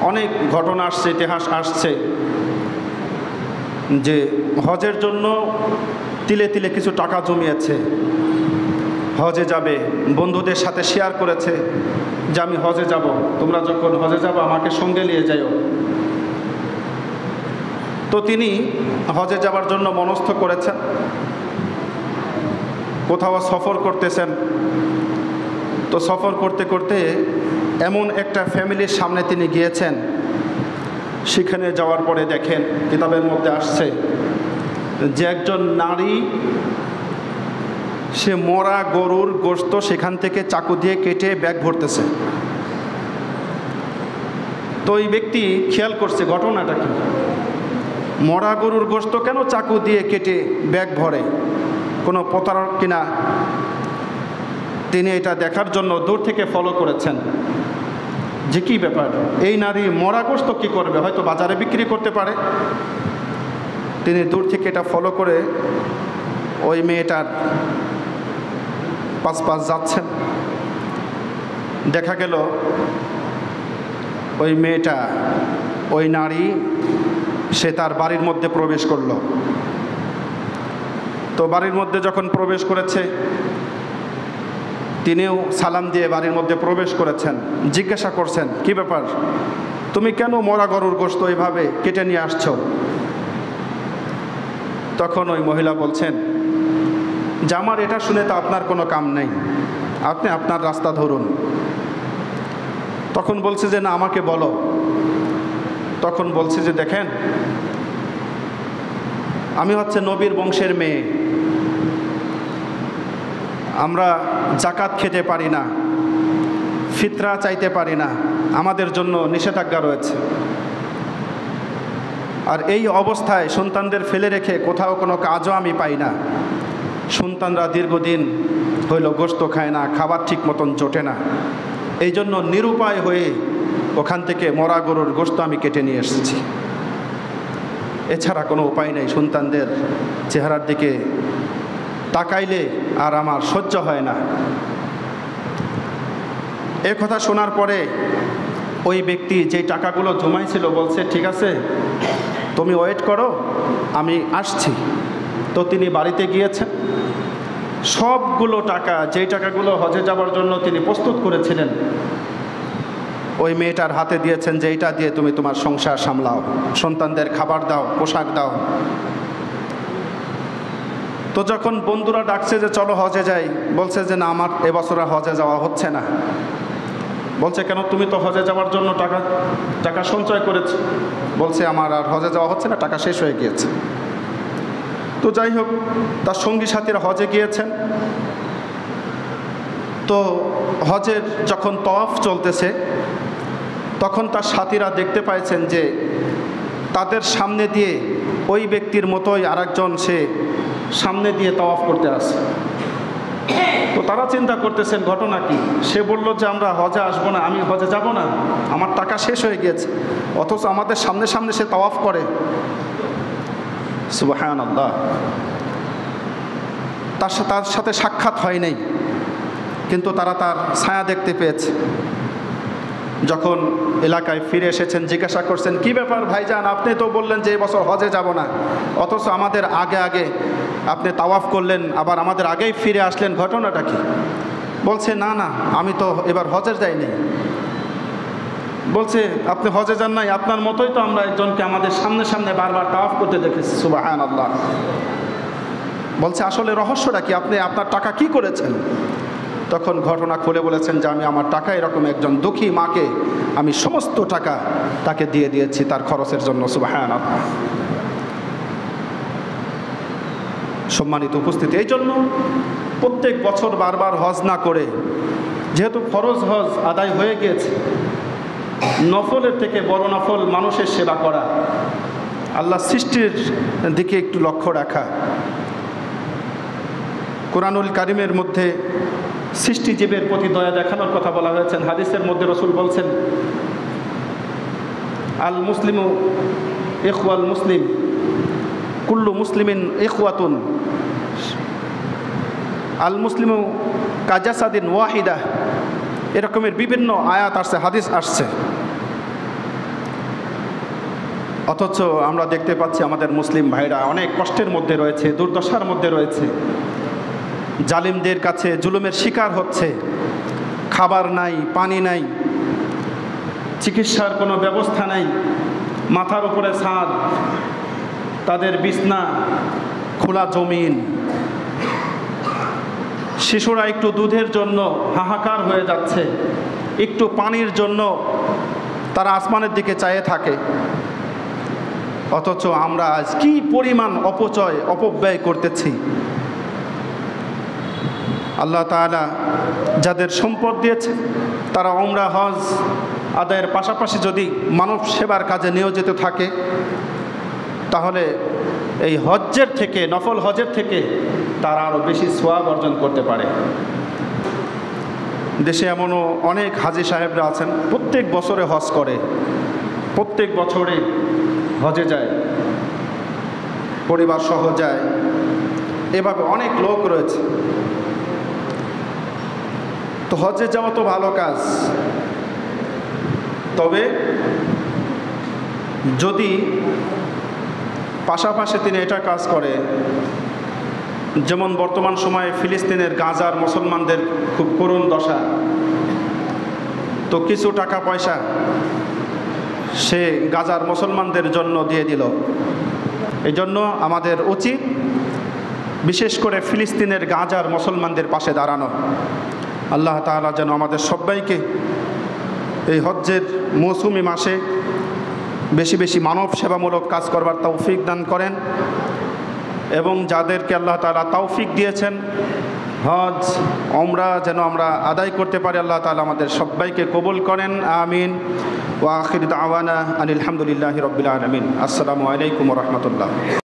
অনেক ঘটনা আসছে, ইতিহাস আসছে যে হজের জন্য তিলে তিলে কিছু টাকা জমিয়েছে, হজে যাবে, বন্ধুদের সাথে শেয়ার করেছে যে আমি হজে যাব, তোমরা যখন হজে যাবো আমাকে সঙ্গে নিয়ে যাও। তো তিনি হজে যাবার জন্য মনস্থ করেছেন, কোথাও সফর করতেছেন। তো সফর করতে করতে এমন একটা ফ্যামিলির সামনে তিনি গিয়েছেন, সেখানে যাওয়ার পরে দেখেন কিতাবের মধ্যে আসছে যে একজন নারী সে মরা গরুর গোশত সেখান থেকে চাকু দিয়ে কেটে ব্যাগ ভরতেছে। তো এই ব্যক্তি খেয়াল করছে ঘটনাটা কি, মরা গরুর গোশত কেন চাকু দিয়ে কেটে ব্যাগ ভরে, কোনো প্রতারক কিনা। তিনি এটা দেখার জন্য দূর থেকে ফলো করেছেন যে কী ব্যাপার, এই নারী মরা গোশত কী করবে, হয়তো বাজারে বিক্রি করতে পারে। তিনি দূর থেকে এটা ফলো করে ওই মেয়েটার পাশ যাচ্ছেন। দেখা গেল ওই মেয়েটা, ওই নারী সে তার বাড়ির মধ্যে প্রবেশ করল। তো বাড়ির মধ্যে যখন প্রবেশ করেছে, তিনিও সালাম দিয়ে বাড়ির মধ্যে প্রবেশ করেছেন। জিজ্ঞাসা করছেন কি ব্যাপার, তুমি কেন মরা গরুর গোশত এইভাবে কেটে নিয়ে আসছো? তখন ওই মহিলা বলছেন যে আমার এটা শুনে তো আপনার কোনো কাম নেই, আপনি আপনার রাস্তা ধরুন। তখন বলছে যে না, আমাকে বলো। তখন বলছে যে দেখেন, আমি হচ্ছে নবীর বংশের মেয়ে, আমরা জাকাত খেতে পারি না, ফিতরা চাইতে পারি না, আমাদের জন্য নিষেধাজ্ঞা রয়েছে। আর এই অবস্থায় সন্তানদের ফেলে রেখে কোথাও কোনো কাজও আমি পাই না। সন্তানরা দীর্ঘদিন হইল গোশত খায় না, খাবার ঠিক মতন জোটে না, এই জন্য নিরুপায় হয়ে ওখান থেকে মরা গরুর গোশত আমি কেটে নিয়ে এসেছি। এছাড়া কোনো উপায় নেই, সন্তানদের চেহারার দিকে তাকাইলে আর আমার সহ্য হয় না। এ কথা শোনার পরে ওই ব্যক্তি যেই টাকাগুলো জমাইছিল বলছে ঠিক আছে, তুমি ওয়েট করো, আমি আসছি। তো তিনি বাড়িতে গিয়েছেন, সবগুলো টাকা, যেই টাকাগুলো হজে যাবার জন্য তিনি প্রস্তুত করেছিলেন, ওই মেয়েটার হাতে দিয়েছেন যে এইটা দিয়ে তুমি তোমার সংসার সামলাও, সন্তানদের খাবার দাও, পোশাক দাও। তো যখন বন্ধুরা ডাকছে যে চলো হজে যাই, বলছে যে না, আমার এবছর হজে যাওয়া হচ্ছে না। বলছে কেন, তুমি তো হজে যাওয়ার জন্য টাকা সঞ্চয় করেছো। বলছে আমার আর হজে যাওয়া হচ্ছে না, টাকা শেষ হয়ে গিয়েছে। তো যাই হোক, তার সঙ্গী সাথীরা হজে গিয়েছেন। তো হজের যখন তওয়াফ চলতেছে, তখন তার সাথীরা দেখতে পাইছেন যে তাদের সামনে দিয়ে ওই ব্যক্তির মতোই আরেকজন সে সামনে দিয়ে তওয়াফ করতে আসে। তো তারা চিন্তা করতেছেন ঘটনা কি। সে বলল যে আমরা হজে আসবো না, আমি হজে যাব না, আমার টাকা শেষ হয়ে গিয়েছে, অথচ আমাদের সামনে সামনে সে তওয়াফ করে। সুবহানাল্লাহ। তার সাথে সাক্ষাৎ হয় নাই, কিন্তু তারা তার ছায়া দেখতে পেয়েছে। যখন এলাকায় ফিরে এসেছেন, জিজ্ঞাসা করছেন কি ব্যাপার ভাইজান, আপনি তো বললেন যে এবছর হজে যাব না, অথচ আমাদের আগে আগে আপনি তাওয়াফ করলেন, আবার আমাদের আগেই ফিরে আসলেন, ঘটনাটা কি? বলছে না না, আমি তো এবার হজের যাইনি। বলছে আপনি হজে যান নাই, আপনার মতোই তো আমরা একজনকে আমাদের সামনে সামনে বারবার তাওয়াফ করতে দেখেছি। সুবহানাল্লাহ। বলছে আসলে রহস্যটা কি, আপনি আপনার টাকা কি করেছেন? তখন ঘটনা খুলে বলেছেন যে আমি আমার টাকা এরকম একজন দুঃখী মাকে আমি সমস্ত টাকা তাকে দিয়ে দিয়েছি তার খরচের জন্য। সুবহানাল্লাহ। সম্মানিত উপস্থিতি, এই জন্য প্রত্যেক বছর বারবার হজ না করে, যেহেতু ফরজ হজ আদায় হয়ে গিয়েছে, নফলের থেকে বড় নফল মানুষের সেবা করা, আল্লাহ সৃষ্টির দিকে একটু লক্ষ্য রাখা। কোরআনুল কারিমের মধ্যে সৃষ্টিজীবের প্রতি দয়া দেখানোর কথা বলা হয়েছে। হাদিসের মধ্যে রাসূল বলছেন আল মুসলিমু ইখওয়াল মুসলিম, কুল্লু মুসলিমিন ইখওয়াতুন, আল মুসলিমু কাজাসাদিন ওয়াহিদা, এরকমের বিভিন্ন আয়াত আসছে, হাদিস আসছে। অথচ আমরা দেখতে পাচ্ছি আমাদের মুসলিম ভাইরা অনেক কষ্টের মধ্যে রয়েছে, দুর্দশার মধ্যে রয়েছে, জালিমদের কাছে জুলুমের শিকার হচ্ছে। খাবার নাই, পানি নাই, চিকিৎসার কোনো ব্যবস্থা নাই, মাথার উপরে ছাদ, তাদের বিছনা, খোলা জমিন। শিশুরা একটু দুধের জন্য হাহাকার হয়ে যাচ্ছে, একটু পানির জন্য তারা আসমানের দিকে চেয়ে থাকে। অথচ আমরা আজ কি পরিমাণ অপব্যয় করতেছি। আল্লাহ তাআলা যাদের সম্পদ দিয়েছে তারা উমরা হজ আদায়ের পাশাপাশি যদি মানব সেবার কাজে নিয়োজিত থাকে, তাহলে এই হজ্জের থেকে, নফল হজের থেকে তারা আরও বেশি সওয়াব অর্জন করতে পারে। দেশে এমনও অনেক হাজী সাহেবরা আছেন, প্রত্যেক বছরে হজ করে, প্রত্যেক বছরে হজে যায়, পরিবার সহ যায়। এভাবে অনেক লোক রয়েছে। তো হজে যাওয়া তো ভালো কাজ, তবে যদি পাশাপাশি তিনি এটা কাজ করে, যেমন বর্তমান সময়ে ফিলিস্তিনের গাজার মুসলমানদের খুব করুণ দশা, তো কিছু টাকা পয়সা সে গাজার মুসলমানদের জন্য দিয়ে দিল। এই জন্য আমাদের উচিত বিশেষ করে ফিলিস্তিনের গাজার মুসলমানদের পাশে দাঁড়ানো। আল্লাহ তাআলা যেন আমাদের সবাইকে এই হজ্জের মৌসুমি মাসে বেশি বেশি মানব সেবামূলক কাজ করবার তৌফিক দান করেন, এবং যাদেরকে আল্লাহ তাআলা তৌফিক দিয়েছেন হজ উমরা যেন আমরা আদায় করতে পারি, আল্লাহ তাআলা আমাদের সবাইকে কবুল করেন। আমিন। ওয়া আখিরু দাওয়ানা আনিল হামদুলিল্লাহি রাব্বিল আলামিন। আসসালামু আলাইকুম ওয়া রাহমাতুল্লাহ।